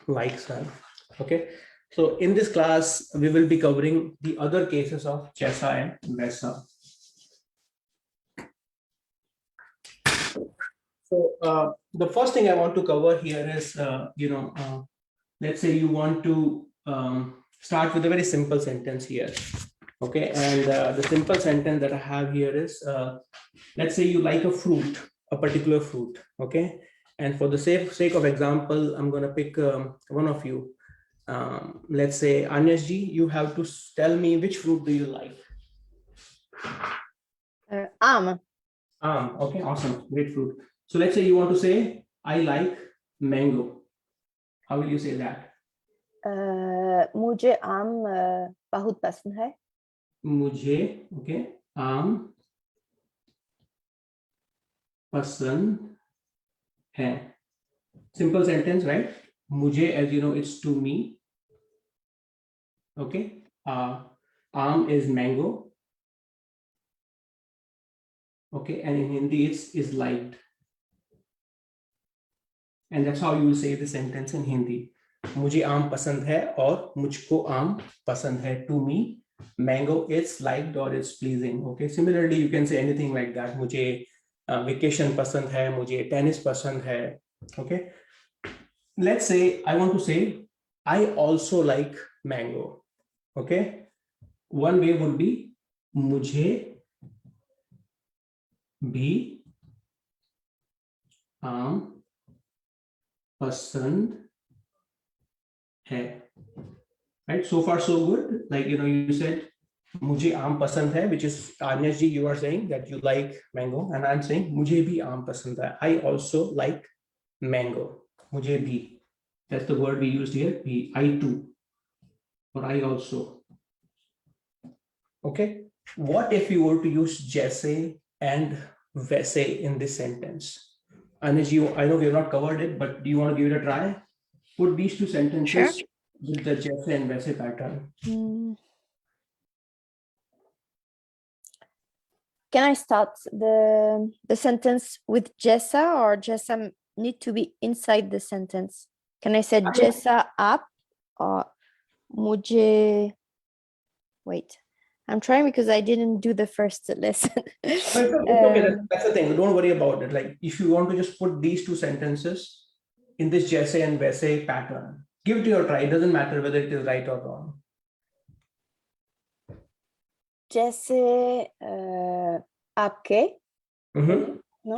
likes her. Okay, so in this class we will be covering the other cases of jaisa and vaisa. So the first thing I want to cover here is let's say you want to start with a very simple sentence here. Okay, and the simple sentence that I have here is let's say you like a fruit, a particular fruit. Okay, and for the sake of example, I'm going to pick one of you. Let's say Anyash ji, you have to tell me which fruit do you like. Am. Okay, awesome, great fruit. So let's say you want to say I like mango. How will you say that? मुझे आम बहुत पसंद है. मुझे okay आम पसंद है. Simple sentence, right? मुझे, as you know, it's to me. Okay. Aam is mango. Okay, and in Hindi it's is liked. And that's how you will say the sentence in Hindi. मुझे आम पसंद है और मुझको आम पसंद है. To me, mango is liked or it's pleasing. Okay. Similarly, you can say anything like that. मुझे vacation पसंद है, मुझे tennis पसंद है. Okay. Let's say I want to say I also like mango. Okay. One way would be मुझे भी आम पसंद है. Right, so far so good. Like, you know, you said मुझे आम पसंद है, which is Anyash ji, you are saying that you like mango, and I'm saying मुझे भी आम पसंद है. I also like mango. मुझे भी, that's the word we used here. Be I too, or I also. Okay, what if you were to use जैसे and वैसे in this sentence? Anish, I know we have not covered it, but do you want to give it a try? Put these two sentences Sure. with the जैसे and वैसे pattern. Can I start the sentence with Jessa, or Jessa need to be inside the sentence? Can I say Jessa up or मुझे? Wait, I'm trying because I didn't do the first lesson. It's okay. That's the thing. Don't worry about it. Like, if you want to just put these two sentences in this जैसे and वैसे pattern, give it your try. It doesn't matter whether it is right or wrong. जैसे आपके, no?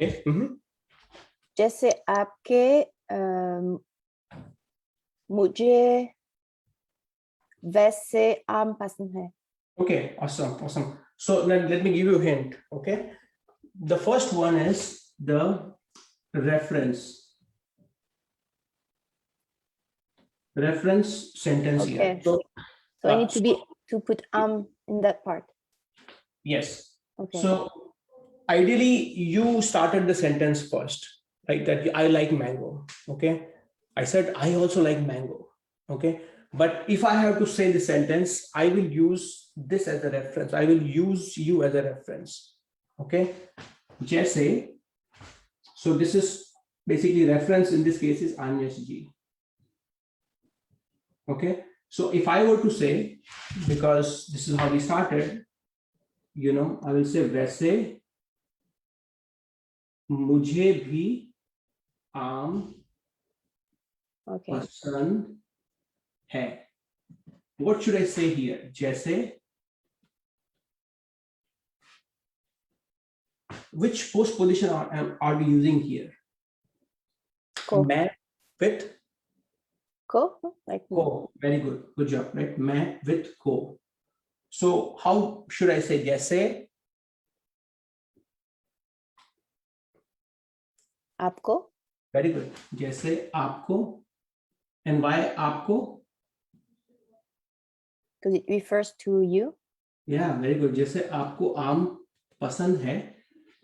Okay. जैसे आपके मुझे वैसे आम पसंद है. Okay, awesome. So let me give you a hint. Okay, the first one is the reference sentence Okay. here. So I need to put in that part. Yes. Okay. So ideally you started the sentence first, like that I like mango. Okay, I said I also like mango. Okay, but if I have to say the sentence, I will use this as a reference. I will use you as a reference. Okay, जैसे, so this is basically reference in this case is Anyash ji. Okay, so if I were to say, because this is how we started, you know, I will say वैसे मुझे भी आम पसंद है. What should I say here? जैसे, which post position are we using here? Ko. मैं with को, like को. Very good job. Right, मैं with को. So how should I say जैसे? आपको. Very good. जैसे आपको. And why आपको? Because it refers to you. Yeah, very good. जैसे आपको आम पसंद है,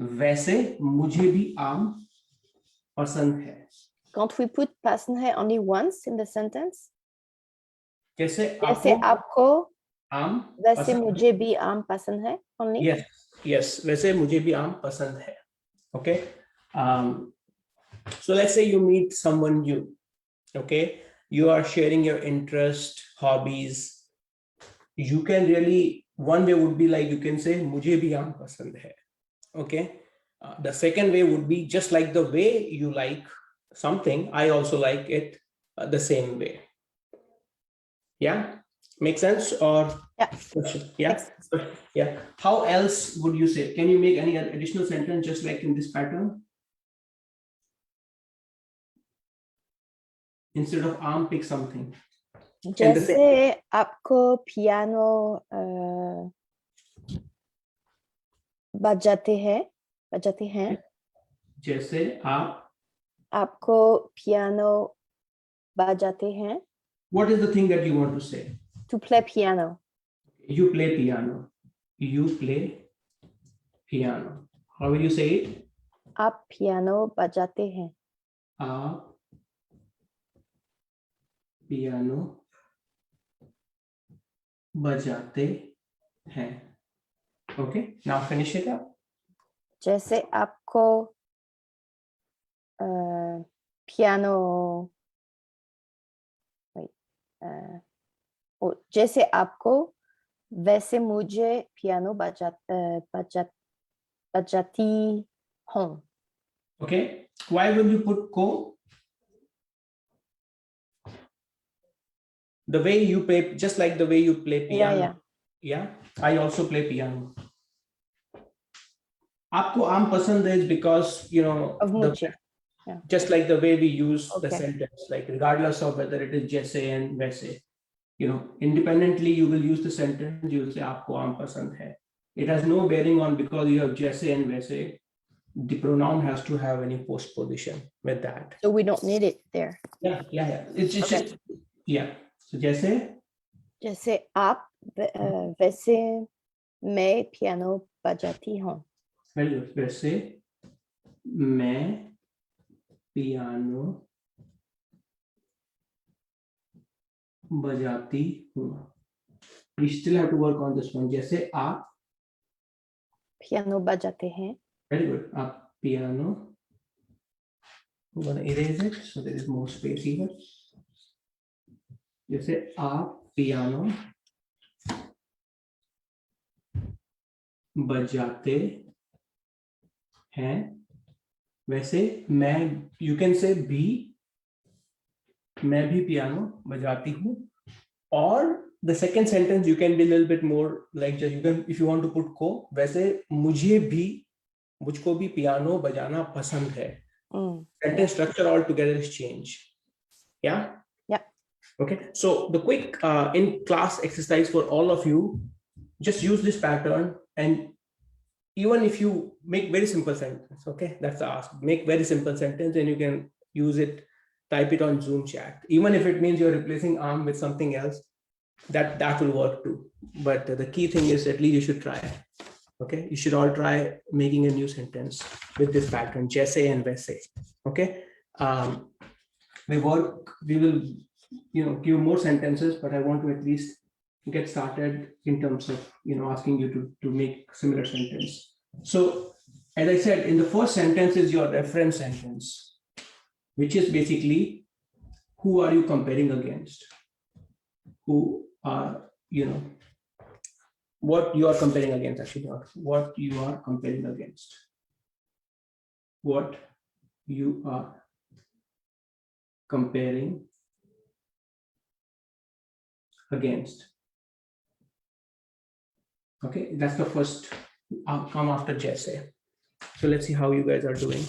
वैसे मुझे भी आम पसंद है. Can't we put पसंद है only once in the sentence? जैसे आपको आम वैसे मुझे भी आम पसंद है only. Yes, वैसे मुझे भी आम पसंद है. Okay. So let's say you meet someone new. Okay, you are sharing your interest, hobbies. You can really, one way would be like you can say मुझे भी आम पसंद है. Okay, the second way would be just like the way you like something, I also like it the same way. Yeah, make sense? Or Yeah. yeah, yeah. How else would you say? Can you make any additional sentence just like in this pattern? Instead of arm, pick something. जैसे आपको piano बजाते हैं जैसे आपको piano बजाते हैं. What is the thing that you want to say? To play piano. You play piano. You play piano. How will you say it? आप piano बजाते हैं. आप पियानो बजाते हैं. Okay, now finish it up. जैसे आपको पियानो जैसे आपको वैसे मुझे पियानो बजाती हूँ. Okay, why will you put ko? The way you play, just like the way you play piano. Yeah, I also play piano. आपको आम पसंद is because you know of मुझे. just like the way we use the sentence, like regardless of whether it is जैसे and वैसे, you know, independently you will use the sentence. You will say आपको आम पसंद है. It has no bearing on because you have जैसे and वैसे. The pronoun has to have any postposition with that. So we don't need it there. Yeah. It's just yeah. So जैसे आप वैसे मैं पियानो बजाती हूँ. Very good. वैसे मैं पियानो बजाती हूँ. We still have to work on this one. जैसे आप पियानो बजाते हैं. Very good. आप piano. I'm gonna erase it so there is more space here. जैसे आप piano बजाते हैं वैसे मैं you can say भी मैं भी piano बजाती हूँ. Or the second sentence you can be a little bit more like just you can if you want to put को वैसे मुझको भी पियानो बजाना पसंद है. Sentence structure altogether is changed. Yeah. Okay. So the quick in class exercise for all of you, just use this pattern, and even if you make very simple sentence, okay, that's the ask. Make very simple sentence, and you can use it, type it on Zoom chat. Even if it means you're replacing arm with something else, that will work too. But the key thing is at least you should try. Okay, you should all try making a new sentence with this pattern, जैसे and वैसे. Okay, we will give more sentences, but I want to at least get started in terms of asking you to make similar sentence. So as I said, in the first sentence is your reference sentence, which is basically who are you comparing against? Who are what you are comparing against, actually, not what you are comparing against. What you are comparing against. Okay, that's the first outcome after Jesse. So let's see how you guys are doing.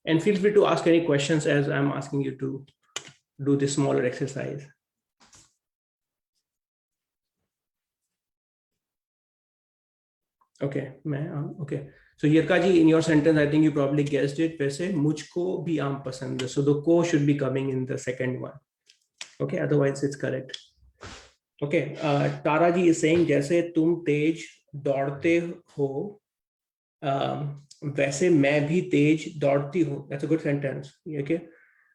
And feel free to ask any questions as I'm asking you to do this smaller exercise. Okay, okay. So Yirkaji, in your sentence, I think you probably guessed it. वैसे मुझको भी आम पसंद है. So the ko should be coming in the second one. Okay, otherwise it's correct. Okay, Tara ji is saying जैसे तुम तेज दौड़ते हो, वैसे मैं भी तेज दौड़ती हूँ. That's a good sentence. Okay.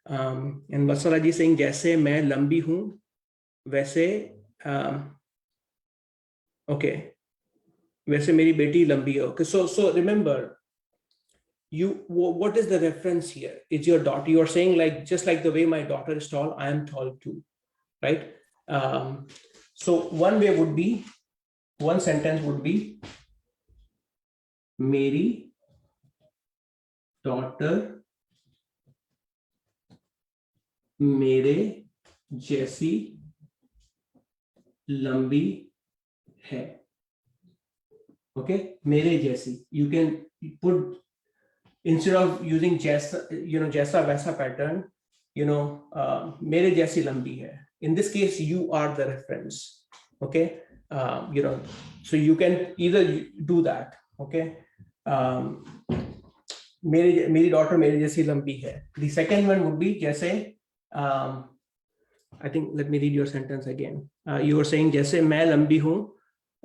And Vasala ji saying जैसे मैं लंबी हूँ, वैसे okay. वैसे मेरी बेटी लंबी है. Okay, so remember, what is the reference here? It's your daughter. You are saying like, just like the way my daughter is tall, I am tall too, right? So one sentence would be, मेरी daughter मेरे जैसी लंबी है. Okay, मेरे जैसी. You can put, instead of using जैसा, जैसा वैसा pattern, मेरे जैसी लंबी है. In this case, you are the reference. Okay, so you can either do that. Okay, मेरी daughter मेरे जैसी लंबी है. The second one would be जैसे, I think, let me read your sentence again. You were saying जैसे मैं लंबी हूँ,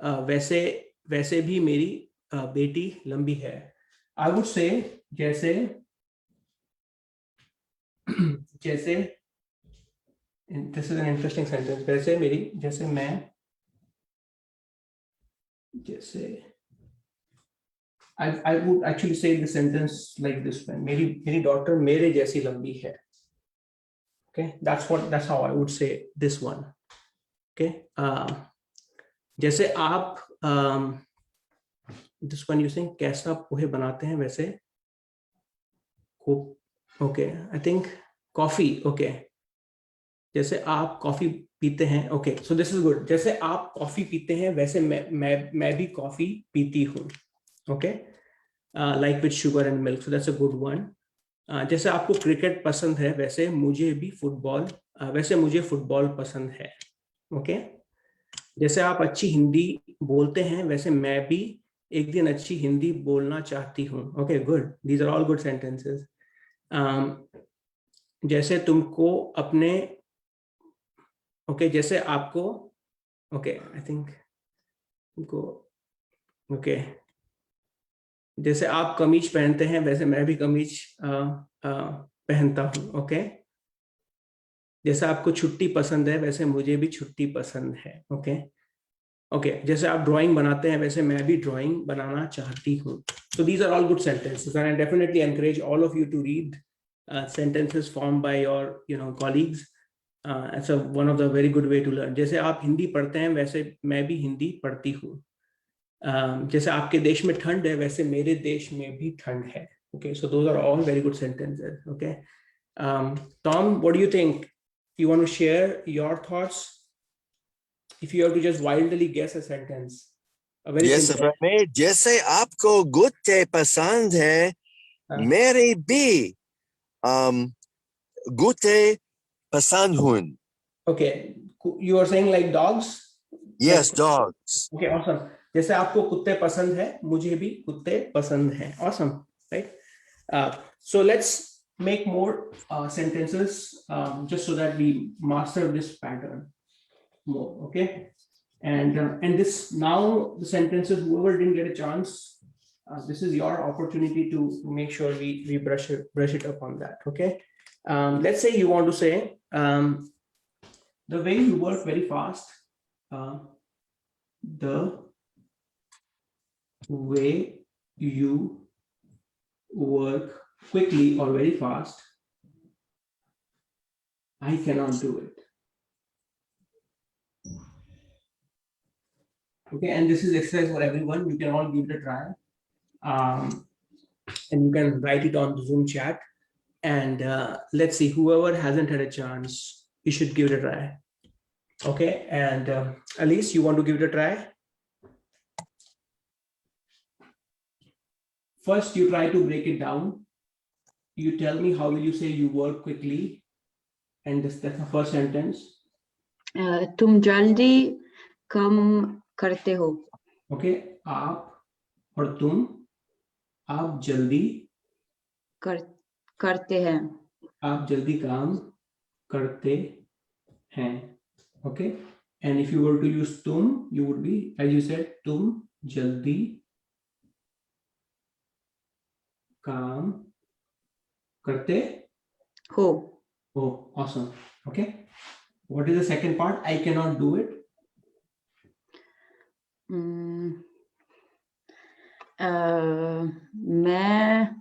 वैसे भी मेरी बेटी लंबी है. I would say जैसे and this is an interesting sentence. I would actually say the sentence like this one. मेरी daughter मेरे जैसी लंबी है. Okay, that's how I would say this one. Okay, जैसे आप this one using कैसा पोहे बनाते हैं वैसे खूब. Okay, I think coffee. Okay, जैसे आप कॉफी पीते हैं. Okay, so this is good. जैसे आप कॉफी पीते हैं वैसे मैं भी कॉफी पीती हूँ. Okay, like with sugar and milk. So that's a good one. जैसे आपको क्रिकेट पसंद है वैसे मुझे फुटबॉल पसंद है. ओके, जैसे आप अच्छी हिंदी बोलते हैं वैसे मैं भी एक दिन अच्छी हिंदी बोलना चाहती हूँ. Okay, good. These are all good sentences. जैसे तुमको अपने, ओके, जैसे आपको, ओके, आई थिंक तुमको, ओके, जैसे आप कमीज पहनते हैं वैसे मैं भी कमीज पहनता हूँ. ओके, जैसे आपको छुट्टी पसंद है वैसे मुझे भी छुट्टी पसंद है. ओके, ओके, जैसे आप ड्राइंग बनाते हैं वैसे मैं भी ड्राइंग बनाना चाहती हूँ. So these are all good sentences, and I definitely encourage all of you to read sentences formed by your colleagues. It's one of the very good way to learn. जैसे आप हिंदी पढ़ते हैं वैसे मैं भी हिंदी पढ़ती हूँ. जैसे आपके देश में ठंड है वैसे मेरे देश में भी ठंड है. Okay, so those are all very good sentences. Okay, Tom, what do you think? You want to share your thoughts? If you have to just wildly guess a sentence, a very Yes, simple. if I may, जैसे आपको गुत्ते पसंद है, मेरे भी गुत्ते पसंद हूँ. Okay, you are saying like dogs? Yes, Like, dogs. okay, awesome. जैसे आपको कुत्ते पसंद है मुझे भी कुत्ते पसंद हैं. Awesome, right? So let's make more sentences just so that we master this pattern more. Okay, and this, now the sentences, whoever didn't get a chance, this is your opportunity to make sure we brush it up on that. Okay, let's say you want to say, the way you work very fast, the way you work quickly or very fast, I cannot do it. Okay, and this is exercise for everyone. You can all give it a try, and you can write it on the Zoom chat. And let's see, whoever hasn't had a chance, you should give it a try. Okay, and Elise, you want to give it a try? First, you try to break it down. You tell me how will you say you work quickly, and that's the first sentence. तुम जल्दी काम करते हो. Okay, आप और तुम, आप जल्दी करते हैं. आप जल्दी काम करते हैं. Okay, and if you were to use तुम, you would be, as you said, तुम जल्दी काम करते हो. हो. Awesome. Okay, what is the second part? I cannot do it. मैं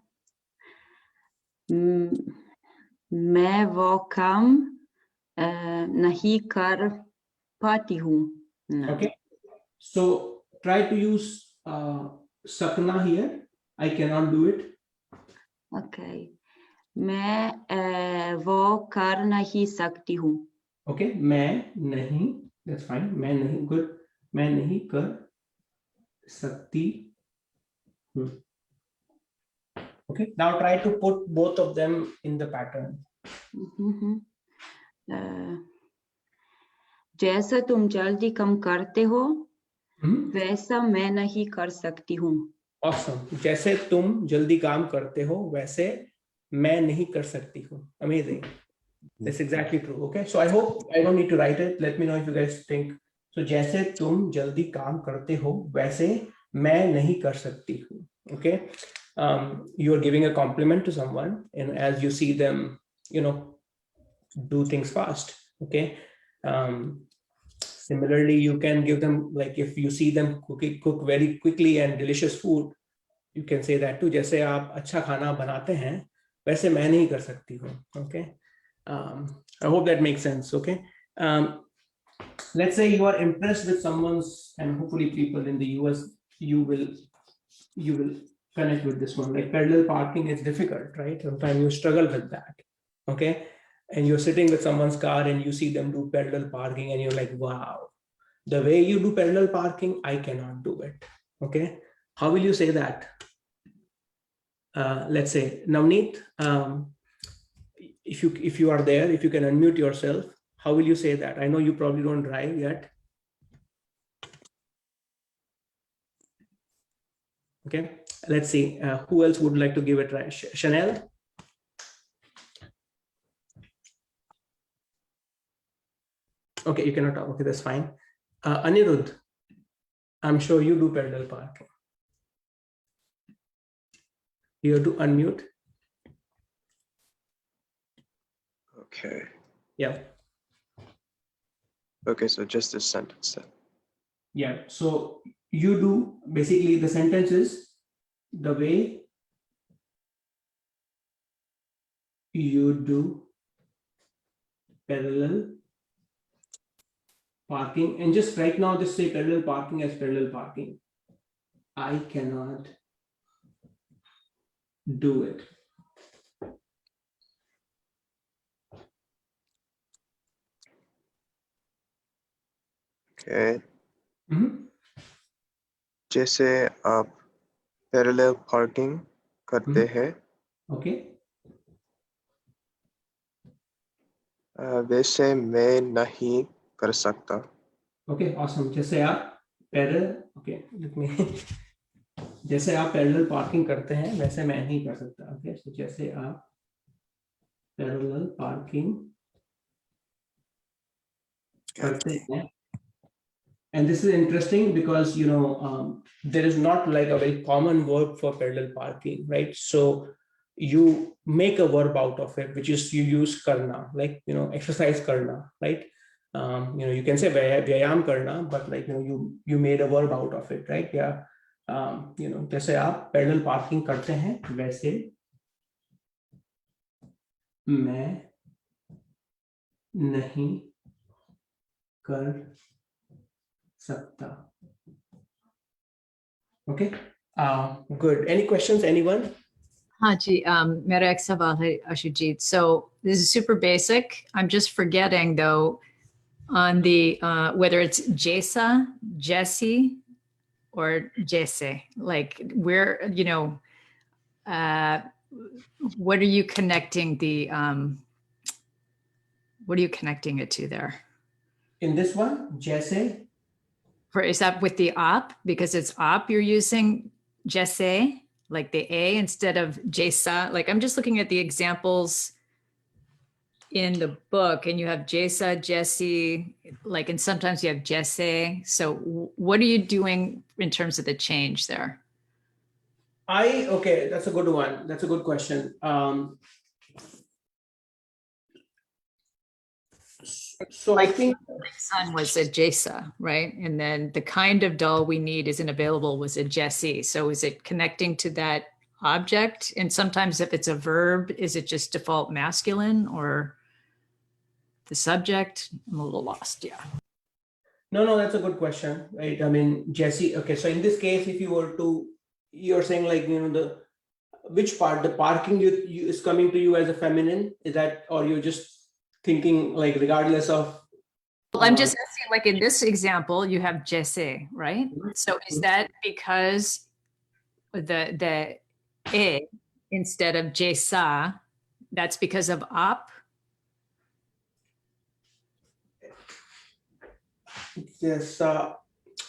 मैं वो काम नहीं कर पाती हूँ. No. Okay, so try to use sakna here. I cannot do it. Okay. मैं वो कर नहीं सकती हूँ. Okay, मैं नहीं, that's fine. मैं नहीं, good. मैं नहीं कर सकती हूँ. Okay, now try to put both of them in the pattern. जैसा तुम जल्दी कम करते हो Hmm? वैसा मैं नहीं कर सकती हूँ. Awesome. जैसे तुम जल्दी काम करते हो वैसे मैं नहीं कर सकती हूँ. Amazing. That's exactly true. Okay, so I hope I don't need to write it. Let me know if you guys think. So जैसे तुम जल्दी काम करते हो वैसे मैं नहीं कर सकती हूँ. Okay, you are giving a compliment to someone, and as you see them, do things fast. Okay. Similarly, you can give them, like if you see them cook very quickly and delicious food, you can say that too. जैसे आप अच्छा खाना बनाते हैं वैसे मैं नहीं कर सकती हूँ. Okay. I hope that makes sense. Okay. Let's say you are impressed with someone's, and hopefully people in the US, you will connect with this one. Like parallel parking is difficult, right? Sometimes you struggle with that. Okay. And you're sitting with someone's car and you see them do parallel parking and you're like, wow, the way you do parallel parking, I cannot do it. Okay. How will you say that? Let's say, Navneet, if you are there, if you can unmute yourself, how will you say that? I know you probably don't drive yet. Okay, let's see. Who else would like to give it a try? Chanel? Okay, you cannot talk. Okay, that's fine. Anirudh, I'm sure you do parallel parking. You have to unmute. Okay. Yeah. Okay, so just this sentence then. Yeah. So you do, basically the sentence is the way you do parallel parking, and just right now just say parallel parking as parallel parking. I cannot do it. Okay. Mhm. जैसे आप parallel parking करते हैं Okay. वैसे मैं नहीं कर सकता. Okay, awesome. जैसे आप okay, let me जैसे आप पैरेलल पार्किंग करते हैं वैसे मैं नहीं कर सकता. Okay, so जैसे आप पैरेलल पार्किंग करते हैं, and this is interesting because there is not like a very common verb for parallel parking, right? So you make a verb out of it, which is you use karna, like exercise karna, right? You can say vyayam karna, but like you made a verb out of it, right? Yeah. जैसे आप parallel parking करते हैं वैसे मैं नहीं कर सकता. Okay. Good. Any questions, anyone? हाँ जी, मेरा एक सवाल है Ashu Ji. So this is super basic. I'm just forgetting though on the whether it's Jesa, Jesse, or Jesse. Like where what are you connecting the what are you connecting it to there? In this one, Jesse. Is that with the op? Because it's op, you're using Jesse, like the A instead of Jesa. Like I'm just looking at the examples in the book and you have Jesa, Jesse, like, and sometimes you have Jesse. So what are you doing in terms of the change there? Okay, that's a good one. That's a good question. So I think Son was a Jesa, right? And then the kind of doll we need isn't available was a Jesse. So is it connecting to that object? And sometimes if it's a verb, is it just default masculine or the subject? I'm a little lost. Yeah. No, that's a good question, right? I mean, Jesse, okay, so in this case, if you were to, you're saying like, which part, the parking you is coming to you as a feminine, is that, or you're just thinking like regardless of? Well, I'm just asking, like in this example, you have Jesse, right? So is that because the E instead of Jesa, that's because of op? Yes,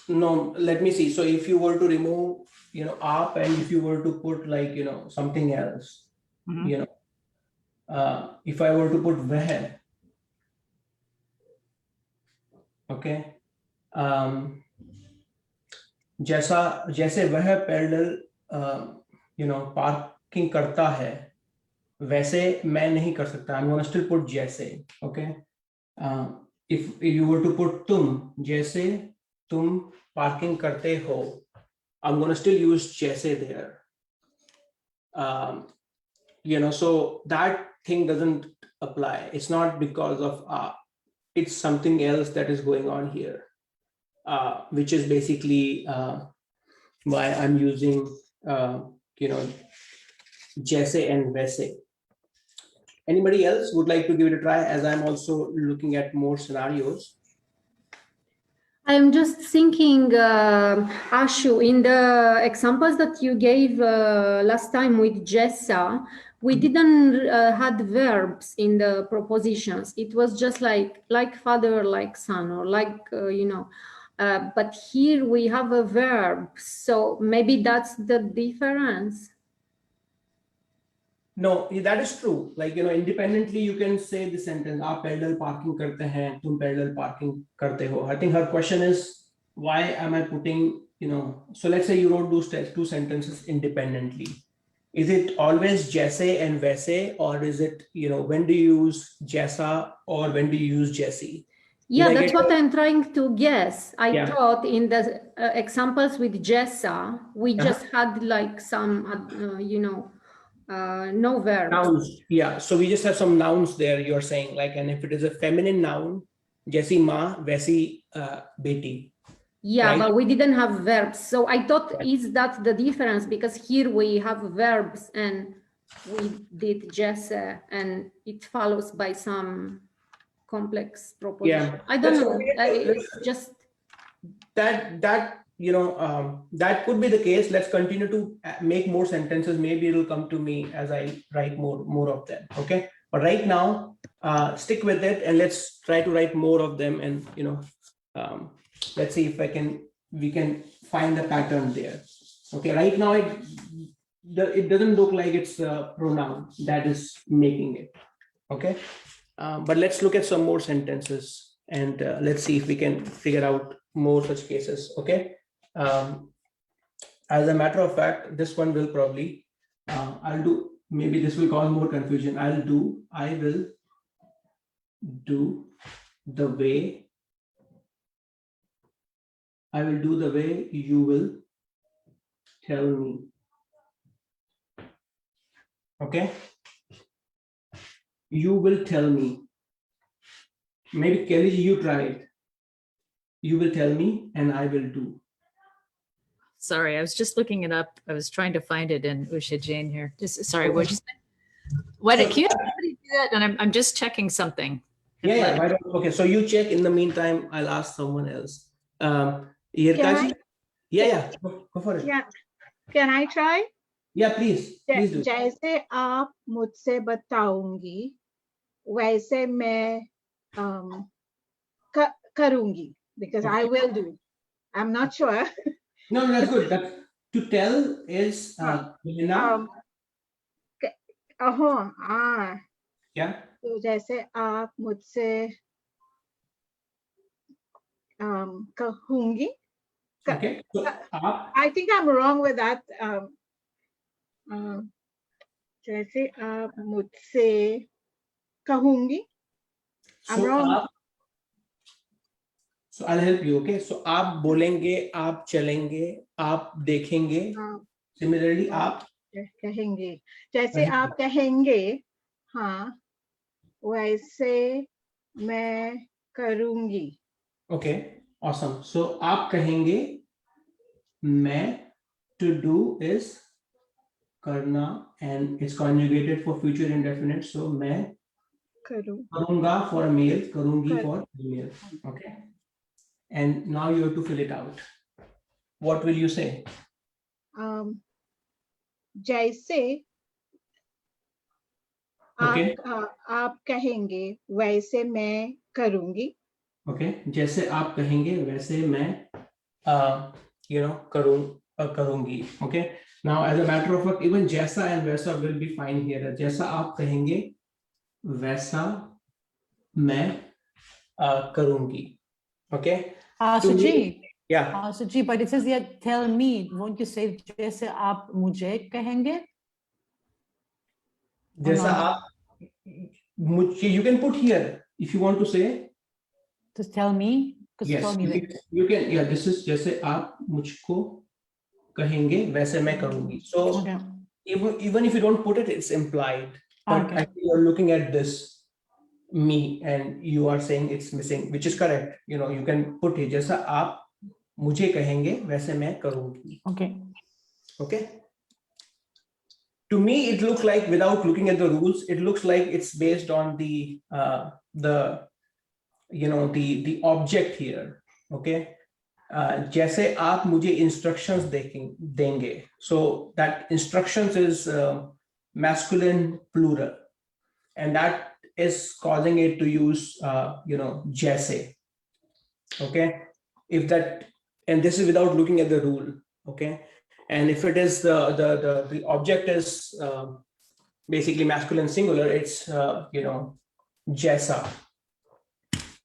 no, let me see. So if you were to remove, up, and if you were to put like, something else, Mhm. If I were to put veh, okay, जैसे वह parallel parking करता है वैसे मैं नहीं कर सकता. I'm gonna still put जैसे, okay. If you were to put तुम, जैसे तुम पार्किंग करते हो, I'm gonna still use जैसे there. So that thing doesn't apply. It's not because of it's something else that is going on here, which is basically why I'm using जैसे and वैसे. Anybody else would like to give it a try, as I'm also looking at more scenarios? I'm just thinking, Ashu, in the examples that you gave last time with Jessa, we didn't had verbs in the propositions. It was just like father, like son, or like but here we have a verb, so maybe that's the difference. No, that is true. Like, independently you can say the sentence, आप parallel parking करते हैं, तुम parallel parking करते हो. I think her question is, why am I putting, so let's say you wrote those two sentences independently. Is it always जैसे and वैसे, or is it, when do you use जैसा or when do you use जैसी? Yeah, that's what I'm trying to guess. I Yeah. thought in the examples with Jessa, we just had like some, no verbs. Nouns, yeah. So we just have some nouns there, you're saying, like, and if it is a feminine noun, जैसी माँ वैसी बेटी. Yeah, right? but we didn't have verbs. So I thought, is that the difference? Because here we have verbs and we did Jesse and it follows by some complex proposition. Yeah. I don't That's know. okay. It's just That that could be the case. Let's continue to make more sentences. Maybe it'll come to me as I write more of them. Okay, but right now, stick with it and let's try to write more of them. And let's see if we can find the pattern there. Okay, right now it doesn't look like it's a pronoun that is making it. Okay, but let's look at some more sentences and let's see if we can figure out more such cases. Okay. As a matter of fact, this one will probably, I'll do, maybe this will cause more confusion. I will do the way, you will tell me. Okay. You will tell me. Maybe Kelly, you try it. You will tell me and I will do. Sorry, I was just looking it up. I was trying to find it in Usha Jane here. Just sorry, what did you say? What can you do that? And I'm just checking something. Yeah. Right. Okay. So you check. In the meantime, I'll ask someone else. Yirkaji? Yeah. Go for it. Yeah. Can I try? Yeah, please do. जैसे आप मुझसे बताऊंगी वैसे मैं करूंगी, because I will do. I'm not sure. No, that's good. To tell is Vilina. Yeah. तो जैसे आप मुझसे कहूंगी. Okay. So I think I'm wrong with that. जैसे आप मुझसे कहूंगी. I'm wrong. So I'll help you. Okay. So आप बोलेंगे, आप चलेंगे, आप देखेंगे. Similarly, आप कहेंगे जैसे आप कहेंगे हाँ वैसे मैं करूंगी Okay, awesome. So आप कहेंगे, मैं, to do is करना, and it's conjugated for future indefinite. So मैं करूं करूंगा for a male, करूंगी कर- for female. Okay, and now you have to fill it out. What will you say? जैसे Okay, आप कहेंगे वैसे मैं करूंगी okay. जैसे आप कहेंगे वैसे मैं करूंगी. Okay. Now, as a matter of fact, even जैसा and वैसा will be fine here. जैसा आप कहेंगे वैसा मैं करूंगी. Okay. To me- Suji, Yeah. Suji, but it says here, tell me. Won't you say जैसे आप मुझे कहेंगे? जैसा not? आप मुझे, you can put here if you want to say. Just tell me. Because Yes, tell me that. you can. Yeah, this is जैसे आप मुझको कहेंगे वैसे मैं करूंगी. So Okay. even if you don't put it, it's implied. But Okay. actually you're looking at this me and you are saying it's missing, which is correct. You can put it जैसा आप मुझे कहेंगे वैसे मैं करूंगी. Okay. Okay. To me, it looks like, without looking at the rules, it looks like it's based on the object here. Okay. जैसे आप मुझे instructions देंगे. So that instructions is masculine plural, and that is causing it to use जैसे. Okay. If that, and this is without looking at the rule. Okay. And if it is the object is basically masculine singular, it's jaisa.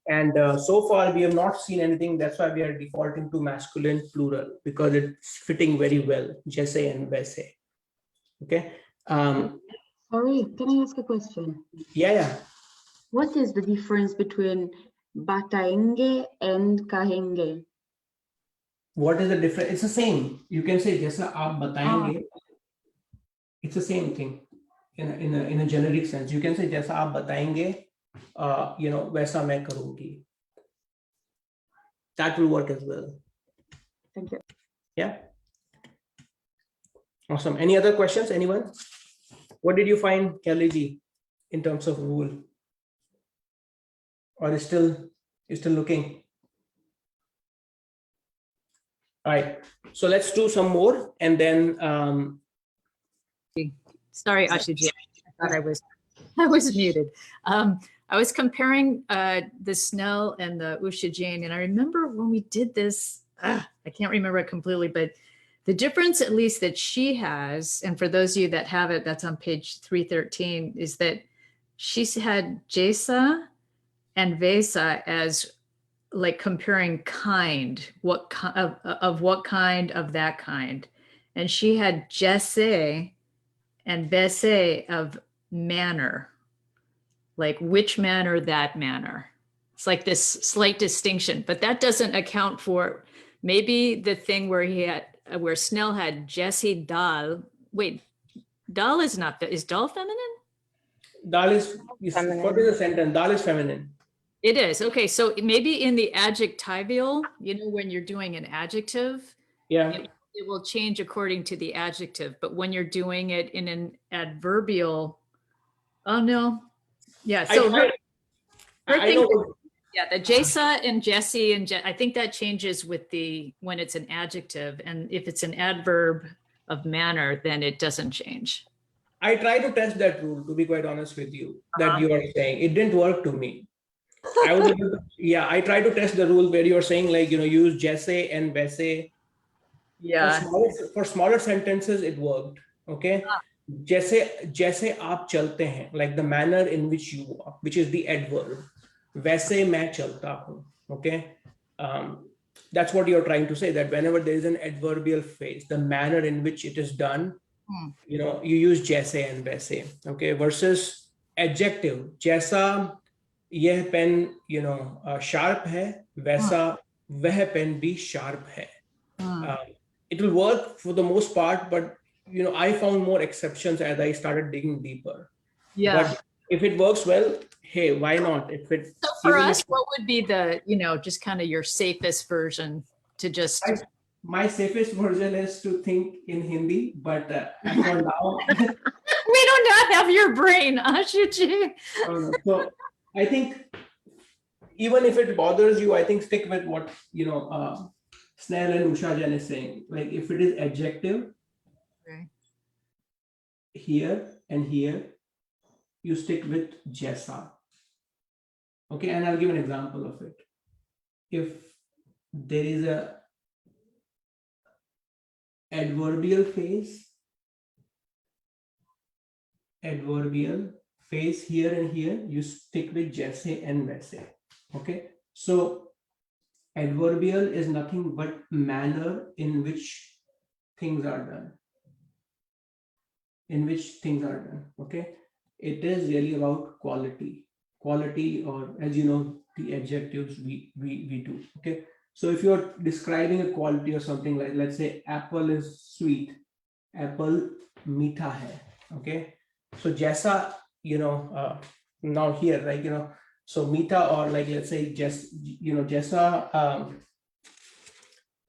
And so far we have not seen anything. That's why we are defaulting to masculine plural, because it's fitting very well, jaise and vaise. Okay. Sorry, can I ask a question? Yeah. What is the difference between बताएंगे and कहेंगे? What is the difference? It's the same. You can say jaisa aap batayenge. It's the same thing in a generic sense. You can say jaisa aap batayenge, वैसा मैं करूंगी. That will work as well. Thank you. Yeah. Awesome. Any other questions? Anyone? What did you find, Kelly ji, in terms of rule? Or you're still looking? All right. So let's do some more, and then Sorry, Ashu Ji. I thought I was muted. I was comparing the Snell and the Usha Jane, and I remember when we did this, I can't remember it completely, but the difference, at least that she has, and for those of you that have it, that's on page 313, is that she's had Jesa and Vesa as like comparing kind, of what kind of that kind. And she had Jesse and Bese of manner, like which manner, that manner. It's like this slight distinction, but that doesn't account for maybe the thing where Snell had Jesse Dal. Wait, Dal is not, is Dal feminine? Dal is what is the sentence? Dal is feminine. It is. Okay, so maybe in the adjectival, when you're doing an adjective, Yeah. it will change according to the adjective, but when you're doing it in an adverbial, oh no. Yeah, so I know. yeah, the Jesa and Jesse and I think that changes with when it's an adjective, and if it's an adverb of manner, then it doesn't change. I try to test that rule, to be quite honest with you, that you are saying. It didn't work to me. I try to test the rule where you're saying, like, use jesse and vese. Yeah. For smaller sentences, it worked. Okay. जैसे आप चलते हैं, like the manner in which you walk, which is the adverb. वैसे मैं चलता हूँ. Okay. That's what you're trying to say, that whenever there is an adverbial phrase, the manner in which it is done, you use जैसे and वैसे. Okay. Versus adjective, जैसा यह pen sharp है, वैसा वह पेन भी शार्प है. It will work for the most part, but I found more exceptions as I started digging deeper. Yeah. But if it works well, hey, why not? If it So for even us, if what would be the, just kind of your safest version to just, my safest version is to think in Hindi, but for now, we do not have your brain, Ashu Ji. so I think even if it bothers you, I think stick with what Snell and Usha Jain is saying. Like if it is adjective Okay. here and here, you stick with Jessa. Okay, and I'll give an example of it. If there is a adverbial phase here and here, you stick with jaise and waise. Okay, so adverbial is nothing but manner in which things are done. Okay, it is really about quality, or as you know, the adjectives we do. Okay, so if you're describing a quality or something, like let's say apple is sweet, apple meetha hai. Okay, so jaisa, now here, like so meetha, or like let's say jaisa,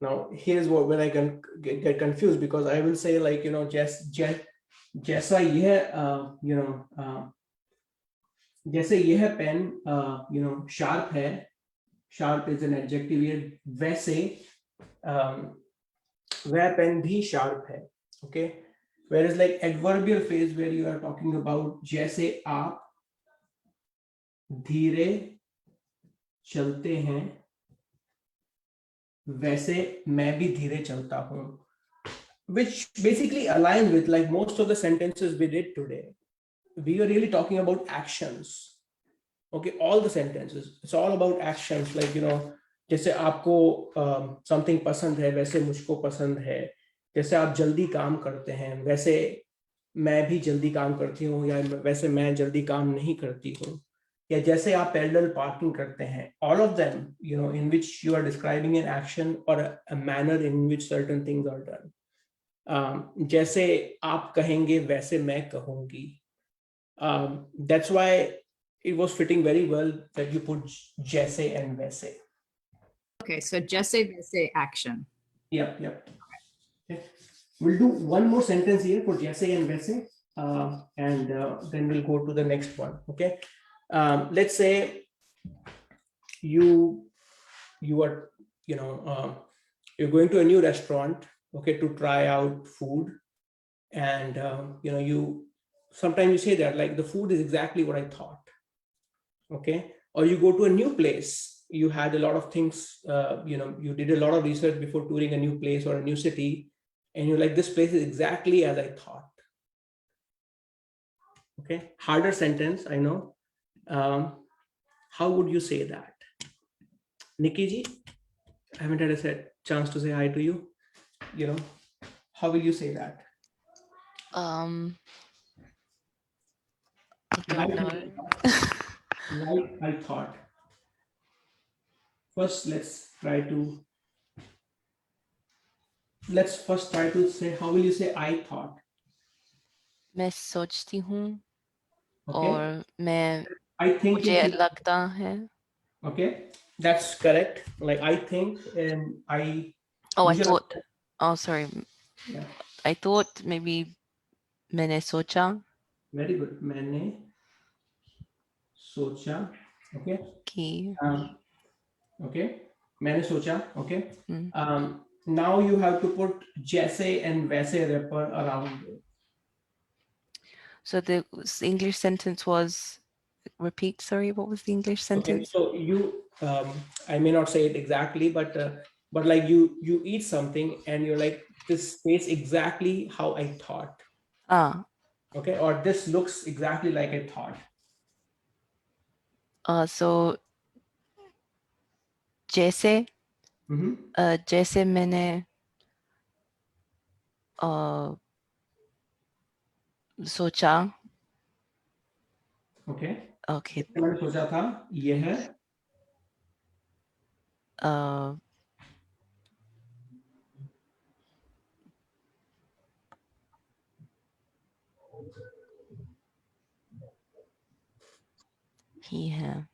now here's when I can get confused, because I will say like जैसा यह जैसे यह pen sharp है, sharp is an adjective here, वैसे वह pen भी sharp है. Okay, whereas like adverbial phrase where you are talking about जैसे आप धीरे चलते हैं, वैसे मैं भी धीरे चलता हूँ, which basically aligns with like most of the sentences we did today. We are really talking about actions. Okay, all the sentences, it's all about actions. Like जैसे आपको something पसंद है, वैसे मुझको पसंद है. जैसे आप जल्दी काम करते हैं, वैसे मैं भी जल्दी काम करती हूँ, या वैसे मैं जल्दी काम नहीं करती हूँ. या जैसे आप पैरेलल पार्किंग करते हैं. All of them, in which you are describing an action or a manner in which certain things are done. जैसे आप कहेंगे वैसे मैं कहूंगी. That's why it was fitting very well that you put jaise and waise. Okay, so just say action. Yep. Okay. We'll do one more sentence here for jaise and waise, and then we'll go to the next one. Okay. Let's say you are you're going to a new restaurant, okay, to try out food, and you sometimes you say that like the food is exactly what I thought. Okay, or you go to a new place, you had a lot of things, you did a lot of research before touring a new place or a new city, and you're like, this place is exactly as I thought. Okay, harder sentence, I know. How would you say that? Nikki ji, I haven't had a chance to say hi to you. How will you say that? I don't know. Like I thought. Let's first try to say, how will you say I thought? मैं सोचती हूँ Okay. और मैं I think मुझे लगता है. Okay, that's correct. Like I think and I. Oh, I मुझे thought. लगता- Oh, sorry. Yeah. I thought maybe मैंने सोचा Very good. मैंने सोचा. Okay. कि. Okay. मैंने सोचा. Okay. Mm. Now you have to put जैसे and वैसे wrapper around it. So the English sentence was, repeat, sorry, what was the English sentence? Okay, so I may not say it exactly, but like you eat something and you're like, this tastes exactly how I thought. Okay, or this looks exactly like I thought. So जैसे जैसे मैंने सोचा. Okay. Okay. मैंने सोचा था यह ही है.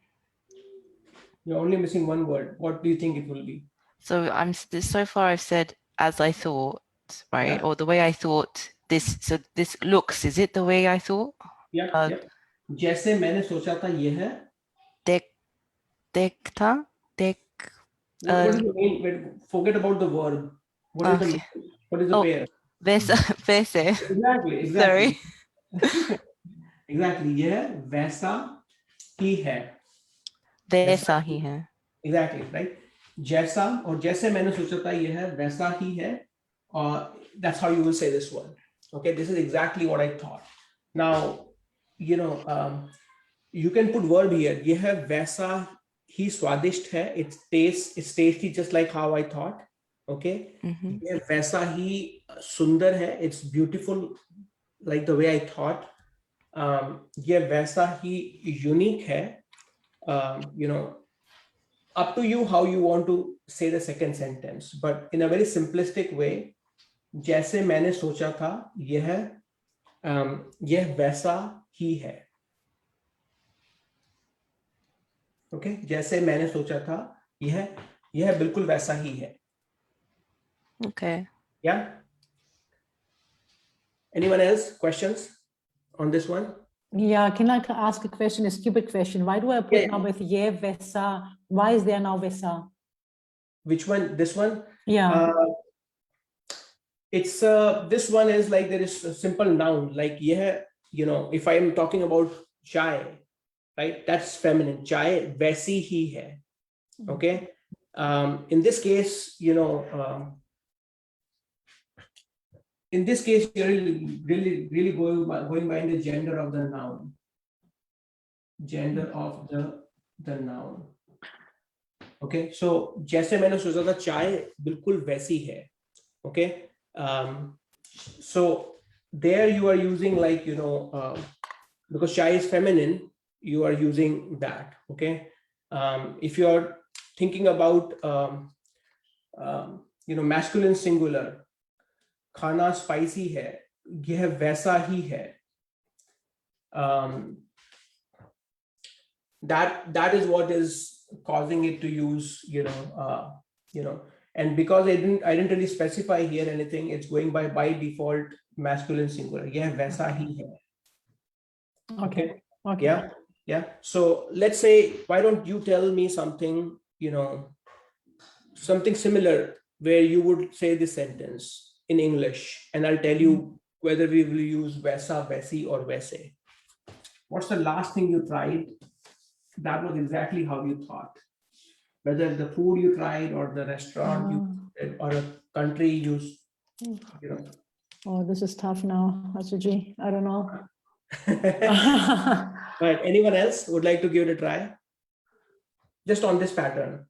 You're only missing one word. What do you think it will be? So so far I've said as I thought, right? Yeah. Or the way I thought this. So this looks, is it the way I thought? Yeah. जैसे मैंने सोचा था ये है. Dekta? What is the main? Forget about the verb. What is Okay. what is the pair? Vese. Exactly. Sorry. Exactly. यह वैसा ही है. वैसा ही है. Exactly, right? जैसा और जैसे मैंने सोचा था यह है वैसा ही है. That's how you will say this one. Okay, this is exactly what I thought. Now, you know, you can put verb here. यह वैसा ही स्वादिष्ट है. It's tasty just like how I thought. Okay. यह वैसा ही सुंदर है. It's beautiful like the way I thought. यह वैसा ही unique है. You know, up to you how you want to say the second sentence, but in a very simplistic way, जैसे मैंने सोचा था यह वैसा ही है. Okay, जैसे मैंने सोचा था यह बिल्कुल वैसा ही है. Okay. Yeah. Anyone else questions on this one? Yeah, can I ask a question, a stupid question? Why do I put now with ye vesa? Why is there now vesa? Which one? This one? Yeah. It's this one is like there is a simple noun like yeh, you know, if I am talking about chai, right? That's feminine. Chai वैसी ही है. Okay. In this case, you know, in this case, you're really going by the gender of the noun. Gender of the noun. Okay. So जैसे मैंने सोचा था चाय बिल्कुल वैसी है. Okay. So there you are using like, you know, because chai is feminine, you are using that. Okay. If you are thinking about, you know, masculine singular, खाना spicy है, यह वैसा ही है. That is what is causing it to use, you know, and because I didn't really specify here anything, it's going by default masculine singular. यह वैसा ही है. Okay. Yeah. So let's say, why don't you tell me something, you know, something similar where you would say this sentence in English, and I'll tell you whether we will use वैसा, वैसी, or वैसे. What's the last thing you tried? That was exactly how you thought. Whether the food you tried or the restaurant you or a country you know. Oh, this is tough now, Ashu Ji. I don't know. Right. Anyone else would like to give it a try? Just on this pattern.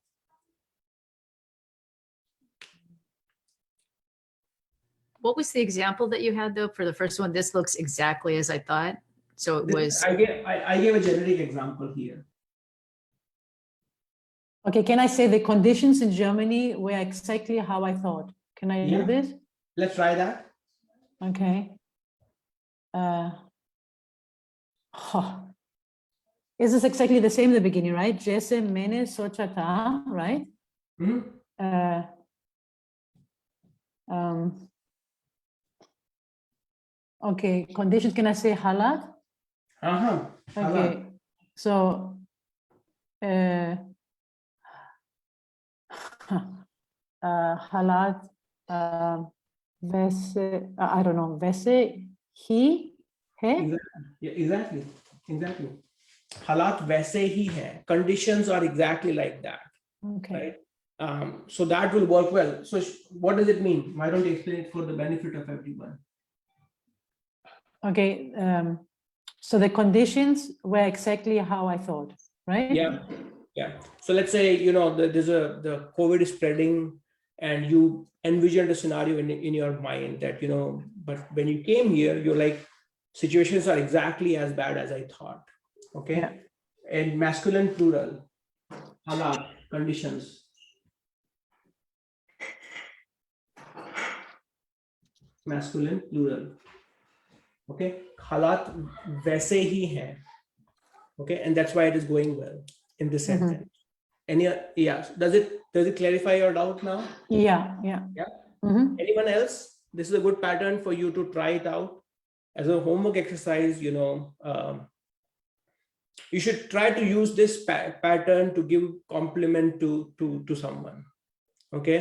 What was the example that you had though for the first one? This looks exactly as I thought. So it was. I gave a generic example here. Okay, can I say the conditions in Germany were exactly how I thought? Can I do this? Let's try that. Okay. Is this exactly the same in the beginning, right? Jesse mene sochata, right? Okay, conditions, can I say halat? Okay, so halat vese, I don't know, vese he hai? Exactly. Halat वैसे ही है. Conditions are exactly like that. Okay. Right? So that will work well. So what does it mean? Why don't you explain it for the benefit of everyone? Okay. So the conditions were exactly how I thought, right? Yeah. So let's say, you know, the COVID is spreading and you envisioned a scenario in your mind that, you know, but when you came here, you're like, situations are exactly as bad as I thought. Okay. Yeah. And masculine plural, halat, conditions. Masculine plural. Okay. हालात वैसे ही हैं. Okay, and that's why it is going well in this Mhm. sentence. Any, yeah, does it clarify your doubt now? Yeah, yeah. Yeah. Mhm. Anyone else? This is a good pattern for you to try it out as a homework exercise. You should try to use this pattern to give compliment to someone. Okay,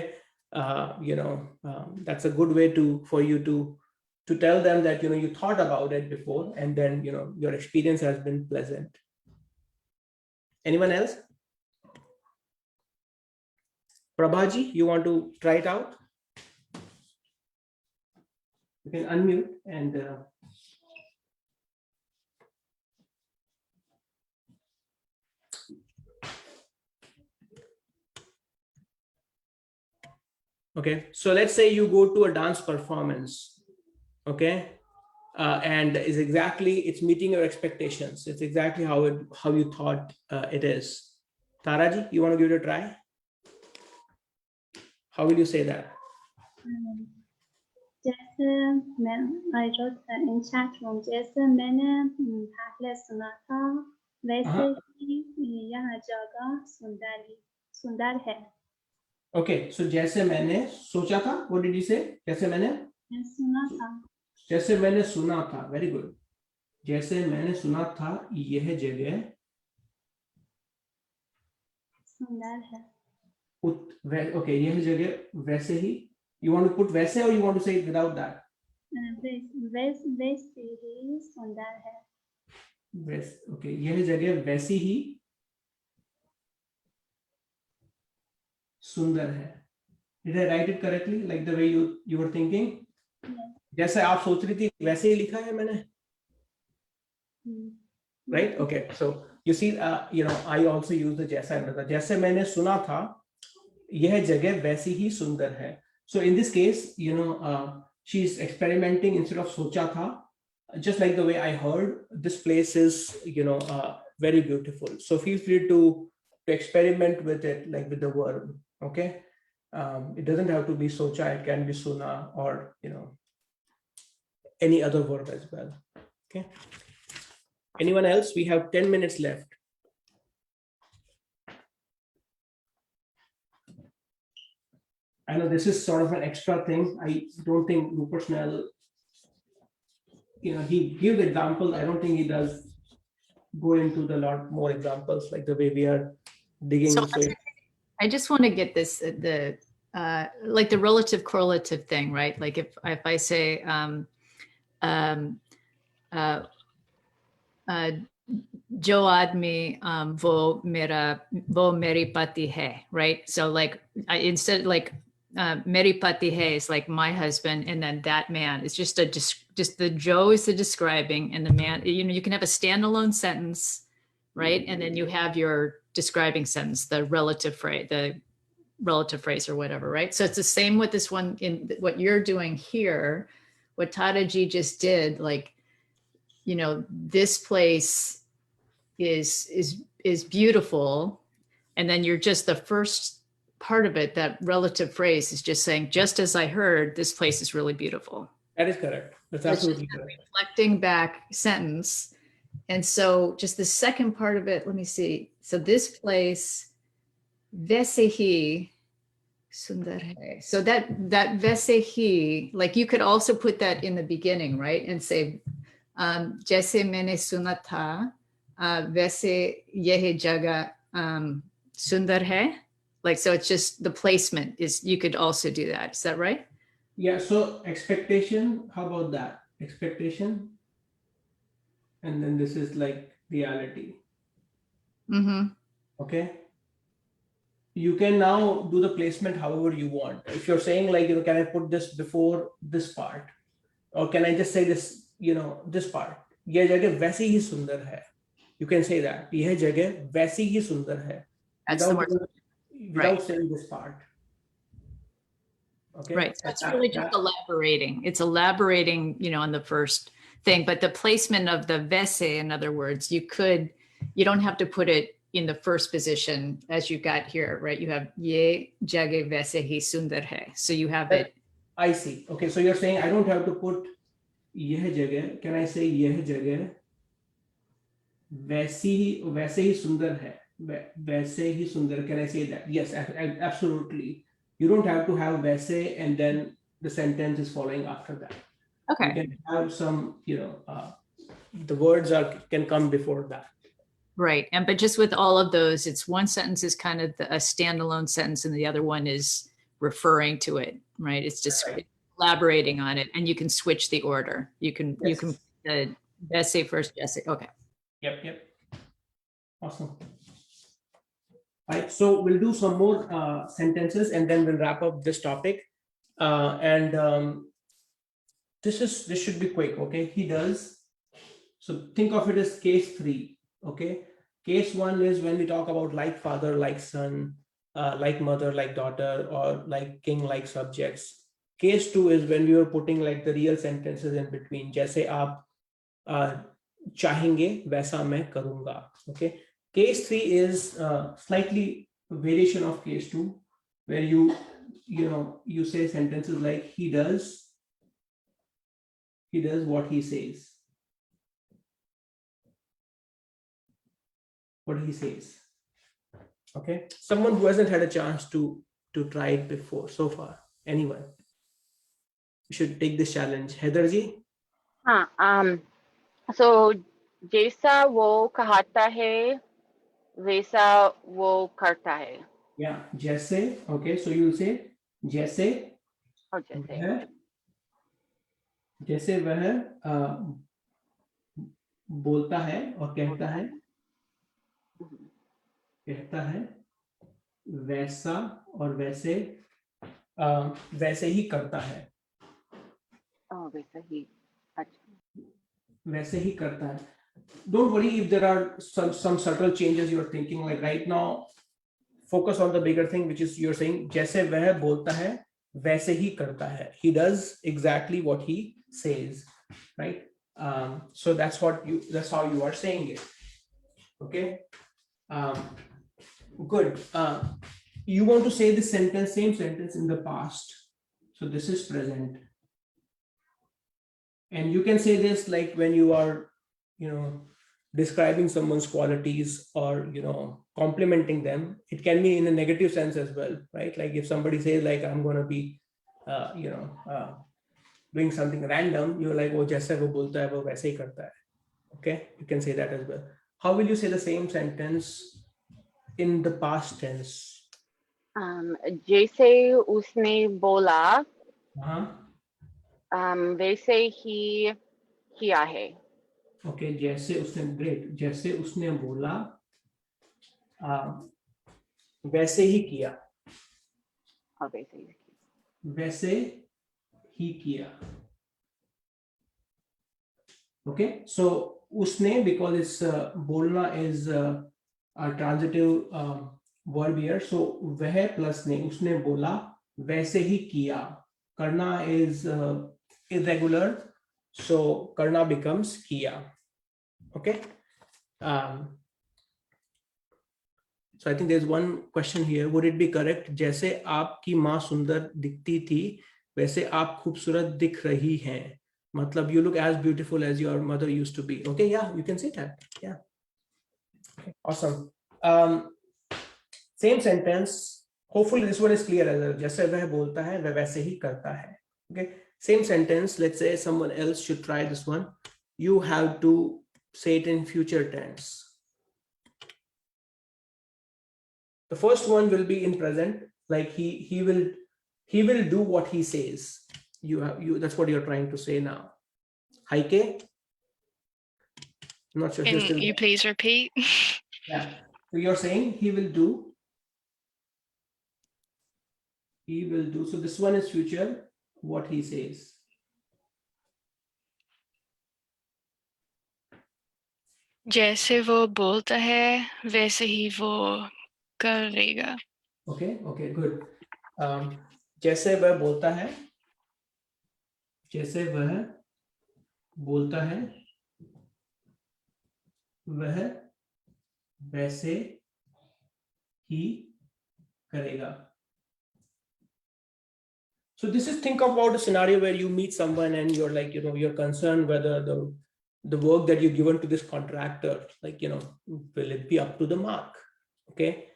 that's a good way for you to tell them that you thought about it before, and then your experience has been pleasant. Anyone else? Prabhaji, you want to try it out? You can unmute and okay, so let's say you go to a dance performance, okay, and it's meeting your expectations. It's exactly how you thought it is. Taraji, you want to give it a try? How will you say that? जैसे I wrote in chat room, जैसे मैंने पहले सुना था वैसे ही यह जगह सुंदर है. Okay, so जैसे मैंने सोचा था, what did you say? जैसे मैंने सुना था. जैसे मैंने सुना था, very good. जैसे मैंने सुना था यह जगह सुंदर है. Okay, यह जगह वैसे ही. You want to put वैसे or you want to say it without that? वैसे ही सुंदर है. Okay, यह जगह वैसी ही सुंदर है. Did I write it correctly, like the way you were thinking? Yes. जैसे आप सोच रही थी वैसे ही लिखा है मैंने. Right? Okay, so you see, I also use the जैसा another. जैसे मैंने सुना था यह जगह वैसी ही सुंदर है. So in this case, she's experimenting instead of socha tha. Just like the way I heard, this place is, very beautiful. So feel free to experiment with it, like with the verb. Okay, it doesn't have to be socha. It can be suna or any other verb as well. Okay. Anyone else? We have 10 minutes left. I know this is sort of an extra thing. I don't think Rupert Snell, he gives examples. I don't think he does go into the lot more examples like the way we are digging. So I just want to get this, like the relative correlative thing, right? Like if I say, जो आदमी वो मेरी पति है, right? So like instead like मेरी पति है is like my husband, and then that man is just the Joe is the describing, and the man, you can have a standalone sentence, right? And then you have your describing sentence, the relative phrase or whatever, right? So it's the same with this one in what you're doing here, what Tadaji just did, like, this place is beautiful, and then you're just the first part of it, that relative phrase is just saying, just as I heard, this place is really beautiful. That is correct. That's absolutely correct. Reflecting back sentence. And so just the second part of it, let me see. So this place, वैसे ही सुंदर है. So that वैसे ही, like you could also put that in the beginning, right? And say, जैसे मैंने सुना था, वैसे यह जगह सुंदर है. Like, so it's just the placement is, you could also do that. Is that right? Yeah. So expectation, how about that? Expectation. And then this is like reality. Mm-hmm. Okay. You can now do the placement however you want. If you're saying like, can I put this before this part? Or can I just say this, this part? यह जगह वैसी ही सुंदर है. You can say that. यह जगह वैसी ही सुंदर है. Without saying this part. Okay. Right. So it's really just elaborating. It's elaborating, on the first thing, but the placement of the vese, in other words, you don't have to put it in the first position as you got here, right? You have ye jagah vese hi sundar hai. So you have it. I see. Okay. So you're saying I don't have to put yeh jagah. Can I say yeh jagah वैसे ही सुंदर है, वैसे ही सुंदर, can I say that? Yes, absolutely. You don't have to have वैसे and then the sentence is following after that. You Okay. can have some, the words can come before that. Right. And but just with all of those, it's one sentence is kind of a standalone sentence and the other one is referring to it, right? It's just Right. elaborating on it, and you can switch the order. You can Yes. essay first, essay. Okay. Yep. Awesome. Right. So we'll do some more sentences and then we'll wrap up this topic. This should be quick. Okay. He does. So think of it as case 3. Okay. Case 1 is when we talk about like father, like son, like mother, like daughter, or like king, like subjects. Case 2 is when we were putting like the real sentences in between. जैसे आप चाहेंगे वैसा मैं करूंगा. Okay. Case 3 is slightly variation of case 2, where you say sentences like he does what he says. What he says. Okay. Someone who hasn't had a chance to try it before so far. Anyone? You should take this challenge. Heather ji? So जैसा वो कहता है वैसा वो करता है. Yeah, जैसे. Okay, so you'll say जैसे जैसे वह बोलता है और कहता है वैसा और वैसे ही करता है. वैसे ही करता है. Don't worry if there are some subtle changes you're thinking. Like right now, focus on the bigger thing, which is you're saying जैसे वह बोलता है वैसे ही करता है. He does exactly what he says, right? So that's how you are saying it. Okay. Good. You want to say the same sentence in the past. So this is present. And you can say this like when you are, describing someone's qualities or, complimenting them. It can be in a negative sense as well, right? Like if somebody says like, I'm going to be, doing something random, you're like, oh, जैसे वो बोलता है वो वैसे ही करता है. Okay, you can say that as well. How will you say the same sentence in the past tense? जैसे उसने बोला वैसे ही किया है. Okay, जैसे उसने, great. जैसे उसने बोला वैसे ही किया. वैसे ही किया. Okay, so उसने, because it's बोलना is a transitive verb here, so वह plus ने, उसने बोला वैसे ही किया. करना is irregular, so करना becomes किया. Okay. So I think there's one question here. Would it be correct? जैसे आपकी माँ सुंदर दिखती थी वैसे आप खूबसूरत दिख रही हैं. मतलब you look as beautiful as your mother used to be. Okay, yeah, you can say that. Yeah. Okay, awesome. Same sentence. Hopefully this one is clear as well. जैसे वह बोलता है वह वैसे ही करता है. Okay. Same sentence. Let's say someone else should try this one. You have to say it in future tense. The first one will be in present, like he will do what he says. That's what you're trying to say now. Heike? I'm not sure. Can you please repeat? Yeah. So you're saying he will do. So this one is future, what he says. जैसे वो बोलता है वैसे ही वो करेगा. Okay, good. जैसे वह बोलता है वह वैसे ही करेगा. So this is, think about a scenario where you meet someone and you're like, you're concerned whether the work that you've given to this contractor, like, will it be up to the mark? Okay.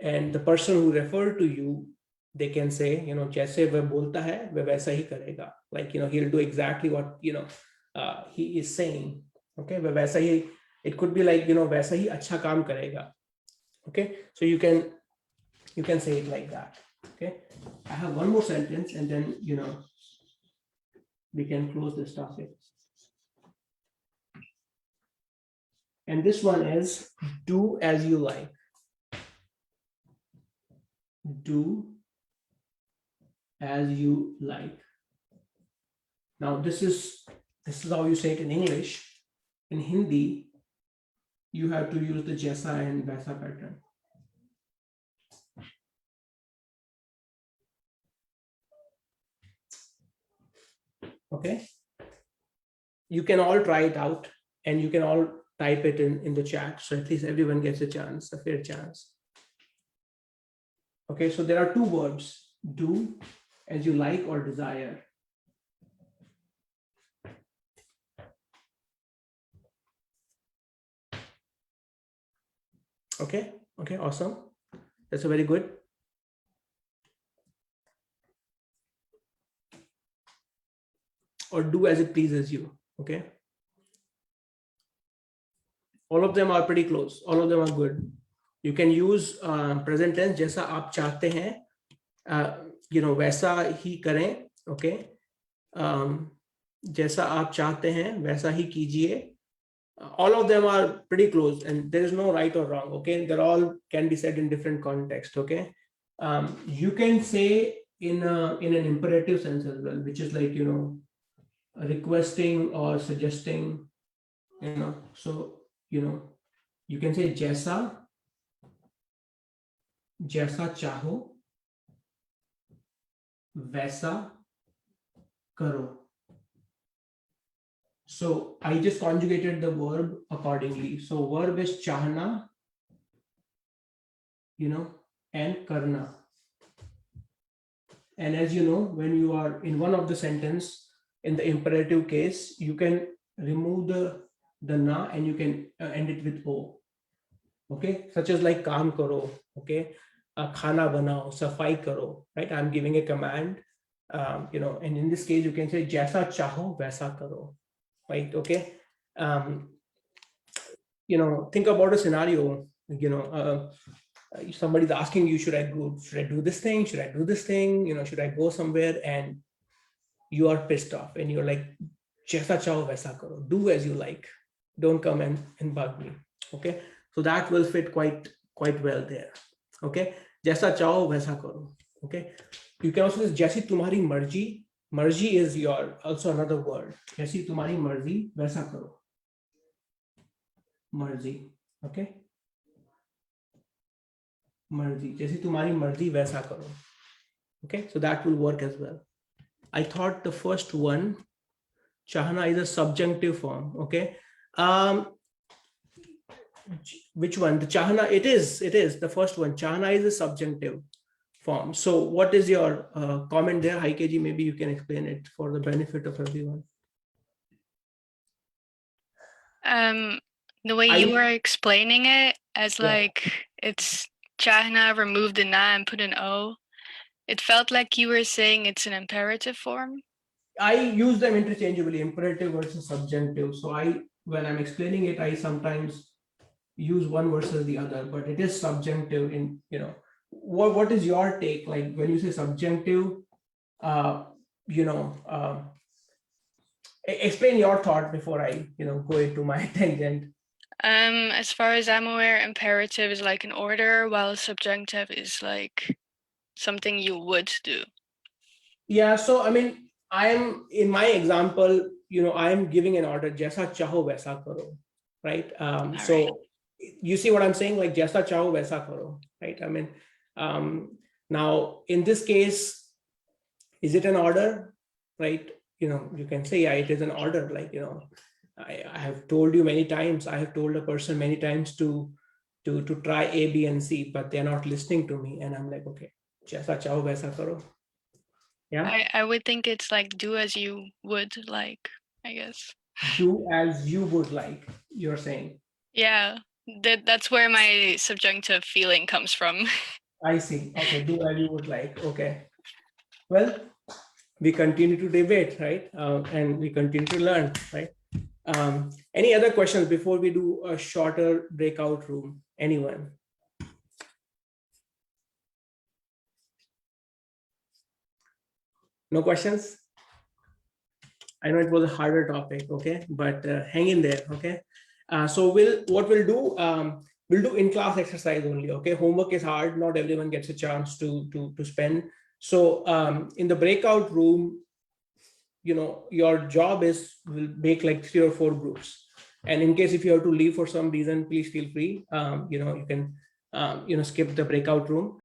And the person who referred to you, they can say, जैसे वह बोलता है, वह वैसा ही करेगा. Like, he'll do exactly what, he is saying. Okay. वह वैसा ही, it could be like, वैसा ही अच्छा काम करेगा. Okay. So you can say it like that. Okay. I have one more sentence and then, we can close this topic. And this one is do as you like. Do as you like. Now this is how you say it in English. In Hindi, you have to use the jaisa and vaisa pattern. Okay. You can all try it out and you can all type it in the chat. So at least everyone gets a chance, a fair chance. Okay, so there are two words, do as you like or desire. Okay, awesome. That's a very good. Or do as it pleases you. Okay. All of them are pretty close. All of them are good. You can use present tense, जैसा आप चाहते हैं, वैसा ही करें. Okay. जैसा आप चाहते हैं, वैसा ही कीजिए. All of them are pretty close and there is no right or wrong. Okay. They're all can be said in different context. Okay. You can say in an imperative sense as well, which is like, requesting or suggesting, so, you can say जैसा चाहो वैसा करो. So I just conjugated the verb accordingly. So verb is चाहना, and करना. And as you know, when you are in one of the sentence, in the imperative case, you can remove the na and you can end it with o. Okay, such as like काम करो. Okay, खाना बनाओ, सफाई करो. Right, I'm giving a command. And in this case, you can say जैसा चाहो वैसा करो. Right. Okay. Think about a scenario. Somebody's asking you, should I do this thing? Should I do this thing? Should I go somewhere? And you are pissed off and you're like, जैसा चाहो वैसा करो. Do as you like. Don't come and bug me. Okay. So that will fit quite well there. Okay. जैसा चाहो वैसा करो. Okay. You can also use जैसी तुम्हारी मर्जी. Marji is also another word. जैसी तुम्हारी मर्जी वैसा करो. मर्जी. Okay. मर्जी. जैसी तुम्हारी मर्जी वैसा करो. Okay. So that will work as well. I thought the first one, चाहना, is a subjunctive form. Okay. Which one? The चाहना, it is the first one. चाहना is a subjunctive form. So what is your comment there, Haikeji? Maybe you can explain it for the benefit of everyone. The way you were explaining it as like it's chahna, remove the na and put an o. It felt like you were saying it's an imperative form. I use them interchangeably, imperative versus subjunctive. So when I'm explaining it, I sometimes use one versus the other, but it is subjunctive in, what is your take? Like when you say subjunctive, explain your thought before I, go into my tangent. As far as I'm aware, imperative is like an order, while subjunctive is like something you would do. Yeah. So, I mean, I'm in my example, I'm giving an order, jaisa chaho vaisa karo, right? So you see what I'm saying? Like jaisa chaho vaisa karo, right? I mean, now in this case, is it an order, right? You can say, yeah, it is an order. Like, I have told you many times, I have told a person many times to try A, B, and C, but they're not listening to me. And I'm like, okay, jaisa chaho vaisa karo. Yeah. I would think it's like do as you would like, I guess. Do as you would like, you're saying. Yeah, that's where my subjunctive feeling comes from. I see. Okay, do as you would like. Okay. Well, we continue to debate, right? And we continue to learn, right? Any other questions before we do a shorter breakout room? Anyone? No questions? I know it was a harder topic, okay, but hang in there, okay. So what we'll do, we'll do in-class exercise only, okay. Homework is hard; not everyone gets a chance to spend. So in the breakout room, your job is will make like 3 or 4 groups, and in case if you have to leave for some reason, please feel free. You can skip the breakout room.